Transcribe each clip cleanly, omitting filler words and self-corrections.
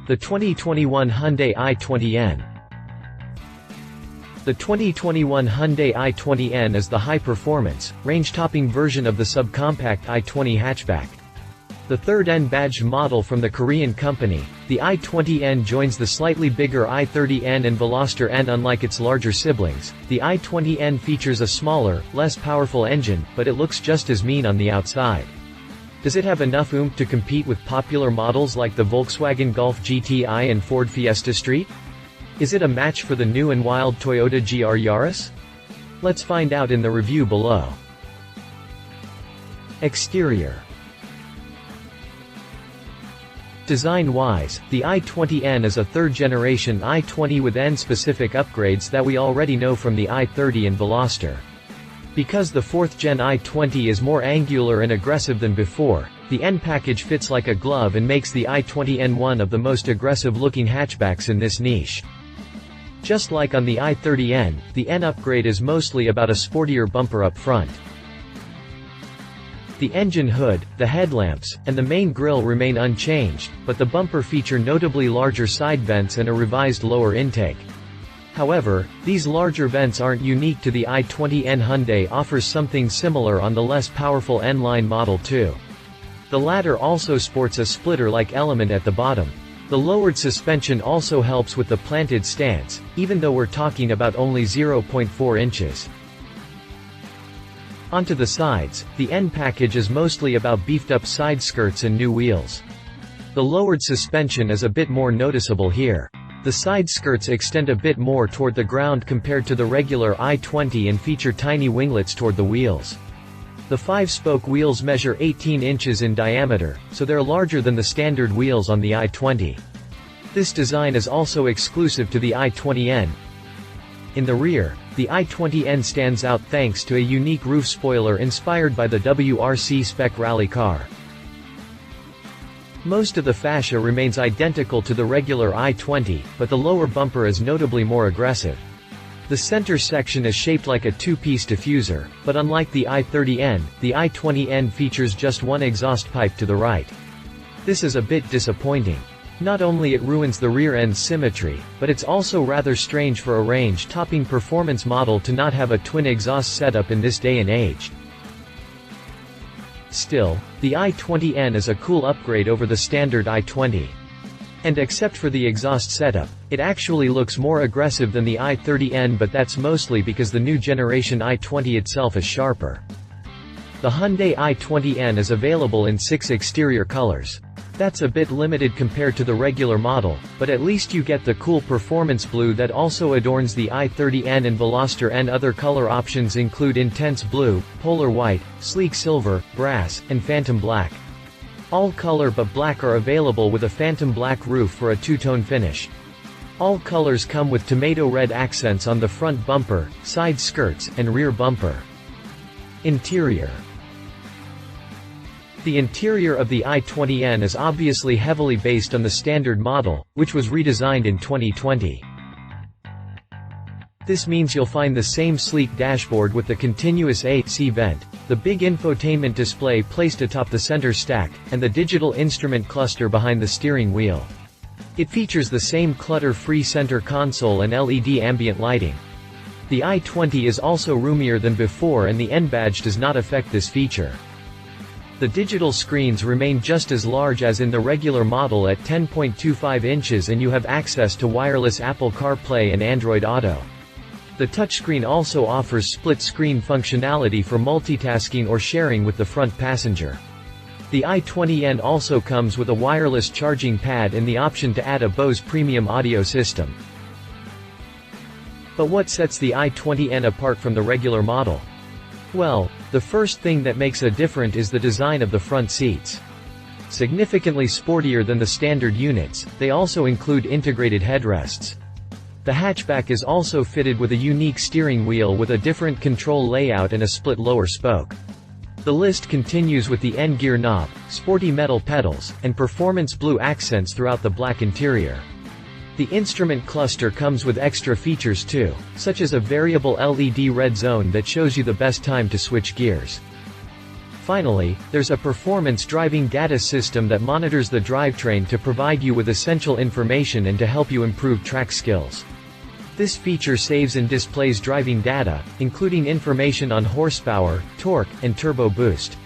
The 2021 Hyundai i20N. The 2021 Hyundai i20N is the high-performance, range-topping version of the subcompact i20 hatchback. The third N-badged model from the Korean company, the i20N joins the slightly bigger i30 N and Veloster N. Unlike its larger siblings, the i20N features a smaller, less powerful engine, but it looks just as mean on the outside. Does it have enough oomph to compete with popular models like the Volkswagen Golf GTI and Ford Fiesta Street? Is it a match for the new and wild Toyota GR Yaris? Let's find out in the review below. Exterior. Design-wise, the i20N is a third-generation i20 with N-specific upgrades that we already know from the i30 and Veloster. Because the fourth-gen i20 is more angular and aggressive than before, the N package fits like a glove and makes the i20N one of the most aggressive-looking hatchbacks in this niche. Just like on the i30N, the N upgrade is mostly about a sportier bumper up front. The engine hood, the headlamps, and the main grille remain unchanged, but the bumper feature notably larger side vents and a revised lower intake. However, these larger vents aren't unique to the i20N. Hyundai offers something similar on the less powerful N-line Model 2. The latter also sports a splitter-like element at the bottom. The lowered suspension also helps with the planted stance, even though we're talking about only 0.4 inches. Onto the sides, the N package is mostly about beefed-up side skirts and new wheels. The lowered suspension is a bit more noticeable here. The side skirts extend a bit more toward the ground compared to the regular i20 and feature tiny winglets toward the wheels. The 5-spoke wheels measure 18 inches in diameter, so they're larger than the standard wheels on the i20. This design is also exclusive to the i20N. In the rear, the i20N stands out thanks to a unique roof spoiler inspired by the WRC spec rally car. Most of the fascia remains identical to the regular i20, but the lower bumper is notably more aggressive. The center section is shaped like a two-piece diffuser, but unlike the i30N, the i20N features just one exhaust pipe to the right. This is a bit disappointing. Not only it ruins the rear end's symmetry, but it's also rather strange for a range-topping performance model to not have a twin exhaust setup in this day and age. Still, the i20N is a cool upgrade over the standard i20. And except for the exhaust setup, it actually looks more aggressive than the i30N, but that's mostly because the new generation i20 itself is sharper. The Hyundai i20N is available in 6 exterior colors. That's a bit limited compared to the regular model, but at least you get the cool performance blue that also adorns the i30N and Veloster N. Other color options include intense blue, polar white, sleek silver, brass, and phantom black. All color but black are available with a phantom black roof for a two-tone finish. All colors come with tomato red accents on the front bumper, side skirts, and rear bumper. Interior. The interior of the i20N is obviously heavily based on the standard model, which was redesigned in 2020. This means you'll find the same sleek dashboard with the continuous AC vent, the big infotainment display placed atop the center stack, and the digital instrument cluster behind the steering wheel. It features the same clutter-free center console and LED ambient lighting. The i20 is also roomier than before, and the N badge does not affect this feature. The digital screens remain just as large as in the regular model at 10.25 inches, and you have access to wireless Apple CarPlay and Android Auto. The touchscreen also offers split-screen functionality for multitasking or sharing with the front passenger. The i20N also comes with a wireless charging pad and the option to add a Bose premium audio system. But what sets the i20N apart from the regular model? Well, the first thing that makes a difference is the design of the front seats. Significantly sportier than the standard units, they also include integrated headrests. The hatchback is also fitted with a unique steering wheel with a different control layout and a split lower spoke. The list continues with the N gear knob, sporty metal pedals, and performance blue accents throughout the black interior. The instrument cluster comes with extra features too, such as a variable LED red zone that shows you the best time to switch gears. finally, there's a performance driving data system that monitors the drivetrain to provide you with essential information and to help you improve track skills. This feature saves and displays driving data, including information on horsepower, torque, and turbo boost.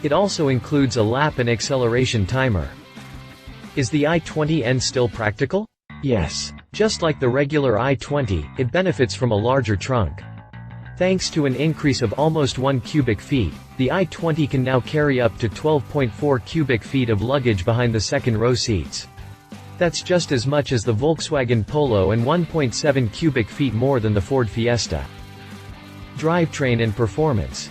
It also includes a lap and acceleration timer. Is the i20N still practical? Yes. Just like the regular i20, it benefits from a larger trunk. Thanks to an increase of almost 1 cubic feet, the i20 can now carry up to 12.4 cubic feet of luggage behind the second row seats. That's just as much as the Volkswagen Polo and 1.7 cubic feet more than the Ford Fiesta. Drivetrain and performance.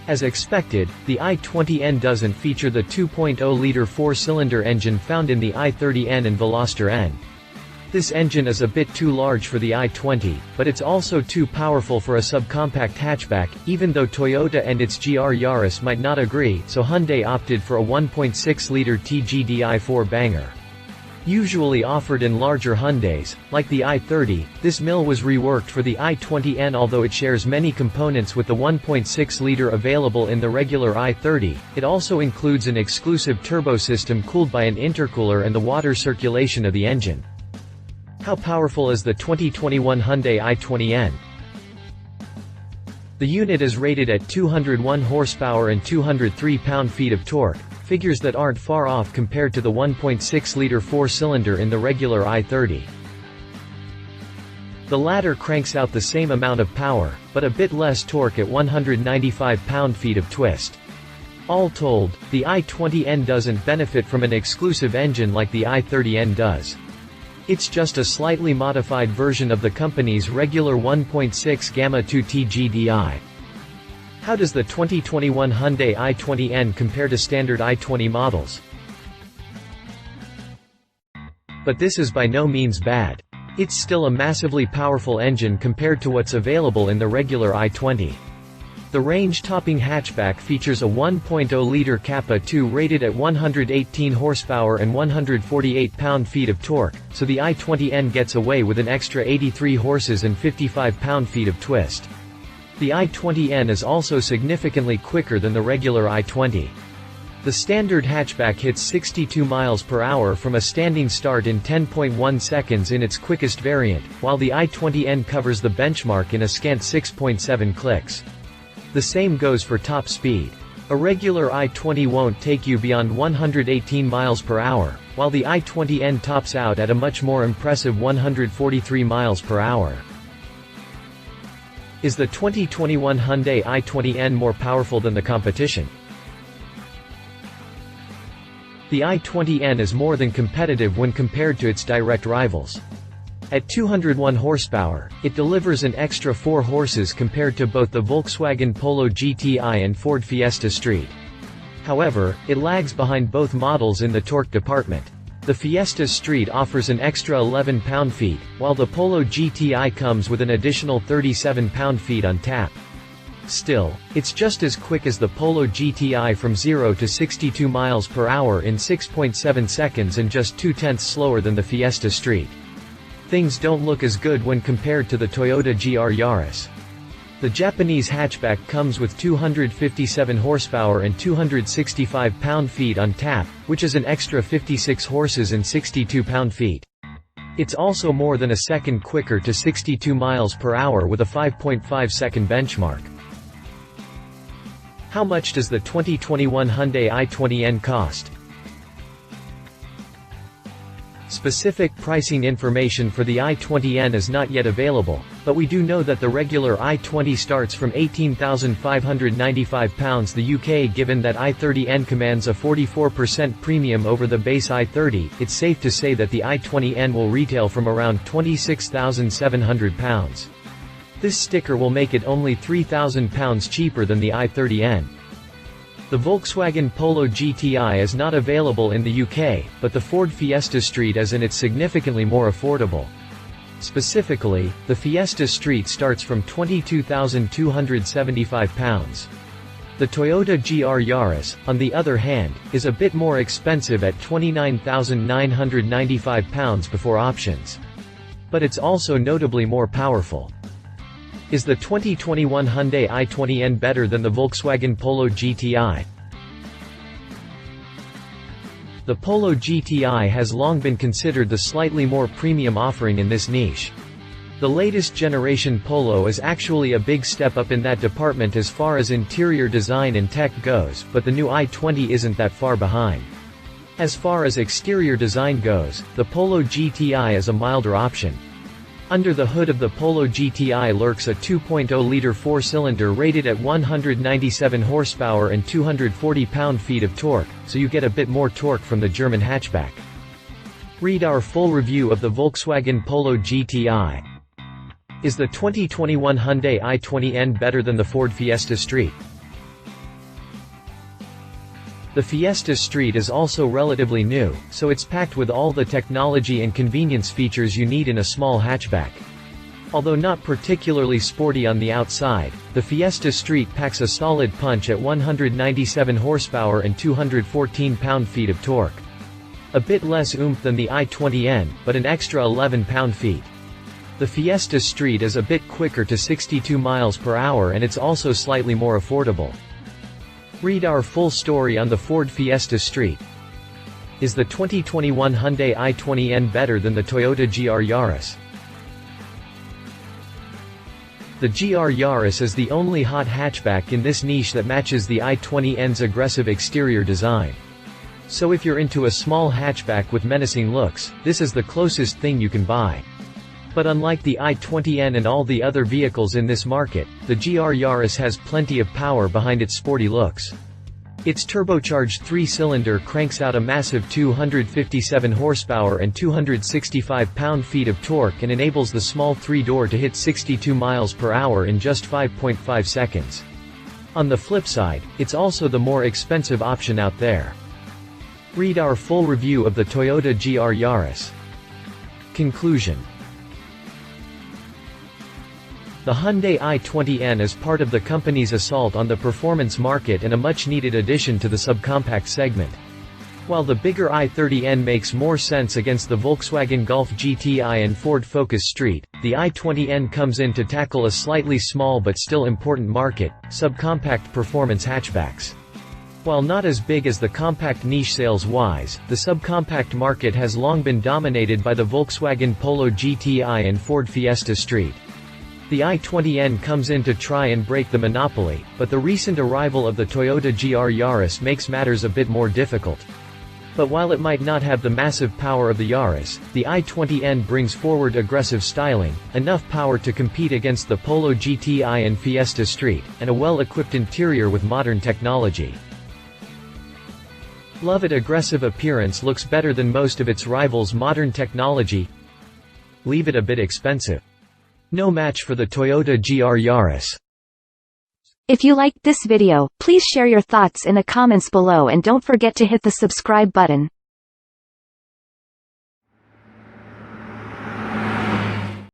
As expected, the i20N doesn't feature the 2.0-liter four-cylinder engine found in the i30 N and Veloster N. This engine is a bit too large for the i20, but it's also too powerful for a subcompact hatchback, even though Toyota and its GR Yaris might not agree, so Hyundai opted for a 1.6-liter TGDI 4-banger. Usually offered in larger Hyundais, like the i30, this mill was reworked for the i20N. Although it shares many components with the 1.6-liter available in the regular i30, it also includes an exclusive turbo system cooled by an intercooler and the water circulation of the engine. How powerful is the 2021 Hyundai i20N? The unit is rated at 201 horsepower and 203 pound-feet of torque, figures that aren't far off compared to the 1.6-liter four-cylinder in the regular i30. The latter cranks out the same amount of power, but a bit less torque at 195 pound-feet of twist. All told, the i20N doesn't benefit from an exclusive engine like the i30N does. It's just a slightly modified version of the company's regular 1.6 Gamma 2 TGDI. How does the 2021 Hyundai i20N compare to standard i20 models? But this is by no means bad. It's still a massively powerful engine compared to what's available in the regular i20. The range-topping hatchback features a 1.0-liter Kappa 2 rated at 118 horsepower and 148 pound-feet of torque, so the i20N gets away with an extra 83 horses and 55 pound-feet of twist. The i20N is also significantly quicker than the regular i20. The standard hatchback hits 62 miles per hour from a standing start in 10.1 seconds in its quickest variant, while the i20N covers the benchmark in a scant 6.7 clicks. The same goes for top speed. A regular i20 won't take you beyond 118 miles per hour, while the i20N tops out at a much more impressive 143 miles per hour. Is the 2021 Hyundai i20N more powerful than the competition? The i20N is more than competitive when compared to its direct rivals. At 201 horsepower, it delivers an extra 4 horses compared to both the Volkswagen Polo GTI and Ford Fiesta Street. However, it lags behind both models in the torque department. The Fiesta Street offers an extra 11 pound-feet, while the Polo GTI comes with an additional 37 pound-feet on tap. Still, it's just as quick as the Polo GTI from 0 to 62 miles per hour in 6.7 seconds and just 0.2 slower than the Fiesta Street. Things don't look as good when compared to the Toyota GR Yaris. The Japanese hatchback comes with 257 horsepower and 265 pound-feet on tap, which is an extra 56 horses and 62 pound-feet. It's also more than a second quicker to 62 miles per hour with a 5.5-second benchmark. How much does the 2021 Hyundai i20N cost? Specific pricing information for the i20N is not yet available, but we do know that the regular i20 starts from £18,595 the UK. Given that i30N commands a 44% premium over the base i30, it's safe to say that the i20N will retail from around £26,700. This sticker will make it only £3,000 cheaper than the i30N. The Volkswagen Polo GTI is not available in the UK, but the Ford Fiesta Street is, and it's significantly more affordable. Specifically, the Fiesta Street starts from £22,275. The Toyota GR Yaris, on the other hand, is a bit more expensive at £29,995 before options. But it's also notably more powerful. Is the 2021 Hyundai i20N better than the Volkswagen Polo GTI? The Polo GTI has long been considered the slightly more premium offering in this niche. The latest generation Polo is actually a big step up in that department as far as interior design and tech goes, but the new i20 isn't that far behind. As far as exterior design goes, the Polo GTI is a milder option. Under the hood of the Polo GTI lurks a 2.0-liter four-cylinder rated at 197 horsepower and 240 pound-feet of torque, so you get a bit more torque from the German hatchback. Read our full review of the Volkswagen Polo GTI. Is the 2021 Hyundai i20N better than the Ford Fiesta Street? The Fiesta Street is also relatively new, so it's packed with all the technology and convenience features you need in a small hatchback. Although not particularly sporty on the outside, the Fiesta Street packs a solid punch at 197 horsepower and 214 pound-feet of torque. A bit less oomph than the i20N, but an extra 11 pound-feet. The Fiesta Street is a bit quicker to 62 miles per hour and it's also slightly more affordable. Read our full story on the Ford Fiesta Street. Is the 2021 Hyundai i20N better than the Toyota GR Yaris? The GR Yaris is the only hot hatchback in this niche that matches the i20N's aggressive exterior design. So if you're into a small hatchback with menacing looks, this is the closest thing you can buy. But unlike the i20N and all the other vehicles in this market, the GR Yaris has plenty of power behind its sporty looks. Its turbocharged three-cylinder cranks out a massive 257 horsepower and 265 pound-feet of torque and enables the small three-door to hit 62 miles per hour in just 5.5 seconds. On the flip side, it's also the more expensive option out there. Read our full review of the Toyota GR Yaris. Conclusion. The Hyundai i20N is part of the company's assault on the performance market and a much-needed addition to the subcompact segment. While the bigger i30N makes more sense against the Volkswagen Golf GTI and Ford Focus Street, the i20N comes in to tackle a slightly small but still important market, subcompact performance hatchbacks. While not as big as the compact niche sales-wise, the subcompact market has long been dominated by the Volkswagen Polo GTI and Ford Fiesta Street. The i20N comes in to try and break the monopoly, but the recent arrival of the Toyota GR Yaris makes matters a bit more difficult. But while it might not have the massive power of the Yaris, the i20N brings forward aggressive styling, enough power to compete against the Polo GTI and Fiesta Street, and a well-equipped interior with modern technology. Love its aggressive appearance, looks better than most of its rivals' modern technology. Leave it a bit expensive. No match for the Toyota GR Yaris. If you liked this video, please share your thoughts in the comments below and don't forget to hit the subscribe button.